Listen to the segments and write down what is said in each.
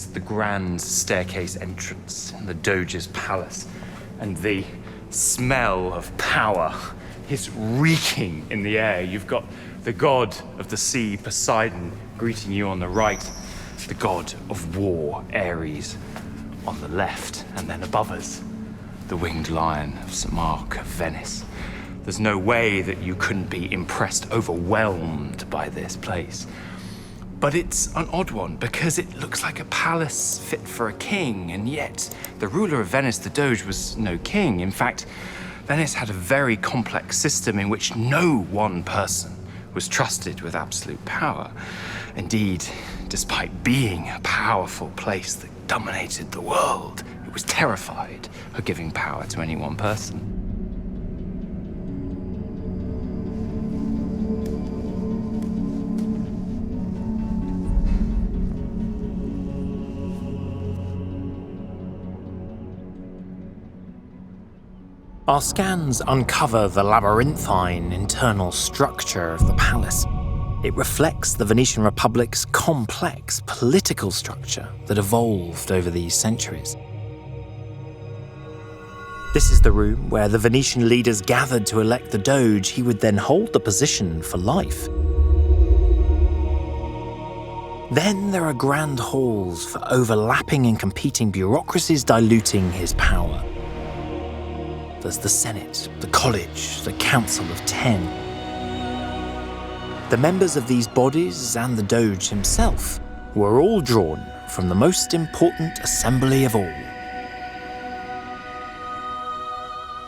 the grand staircase entrance in the Doge's Palace, and the smell of power is reeking in the air. You've got the god of the sea, Poseidon, greeting you on the right, the god of war, Ares, on the left, and then above us, the winged lion of St. Mark of Venice. There's no way that you couldn't be impressed, overwhelmed by this place. But it's an odd one because it looks like a palace fit for a king, and yet the ruler of Venice, the Doge, was no king. In fact, Venice had a very complex system in which no one person was trusted with absolute power. Indeed, despite being a powerful place that dominated the world, it was terrified of giving power to any one person. Our scans uncover the labyrinthine internal structure of the palace. It reflects the Venetian Republic's complex political structure that evolved over these centuries. This is the room where the Venetian leaders gathered to elect the Doge. He would then hold the position for life. Then there are grand halls for overlapping and competing bureaucracies diluting his power. There's the Senate, the College, the Council of 10. The members of these bodies and the Doge himself were all drawn from the most important assembly of all.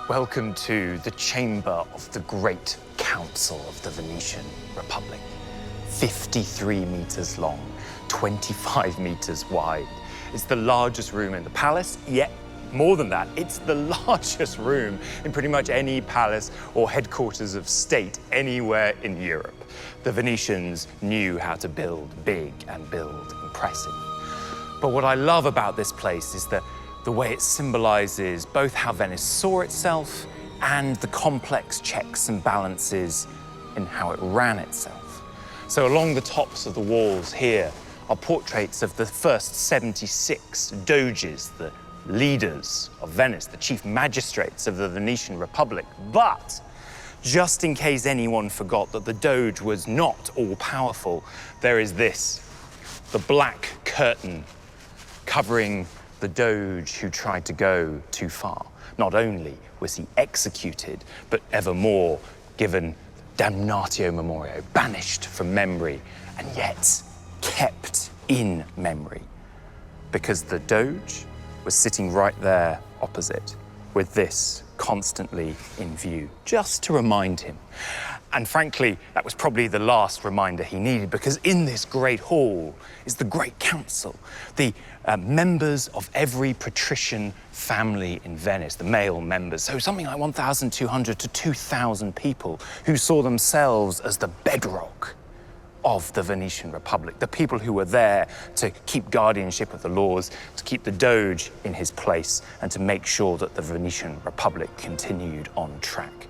Welcome to the chamber of the Great Council of the Venetian Republic. 53 meters long, 25 meters wide. It's the largest room in the palace, yet more than that, it's the largest room in pretty much any palace or headquarters of state anywhere in Europe. The Venetians knew how to build big and build impressive. But what I love about this place is the way it symbolizes both how Venice saw itself and the complex checks and balances in how it ran itself. So along the tops of the walls here are portraits of the first 76 doges, the leaders of Venice, the chief magistrates of the Venetian Republic. But just in case anyone forgot that the Doge was not all-powerful, there is this, the black curtain covering the Doge who tried to go too far. Not only was he executed, but evermore given damnatio memoriae, banished from memory, and yet kept in memory. Because the Doge was sitting right there opposite, with this constantly in view, just to remind him. And frankly, that was probably the last reminder he needed, because in this great hall is the Great Council, the members of every patrician family in Venice, the male members. So something like 1,200 to 2,000 people who saw themselves as the bedrock of the Venetian Republic, the people who were there to keep guardianship of the laws, to keep the Doge in his place, and to make sure that the Venetian Republic continued on track.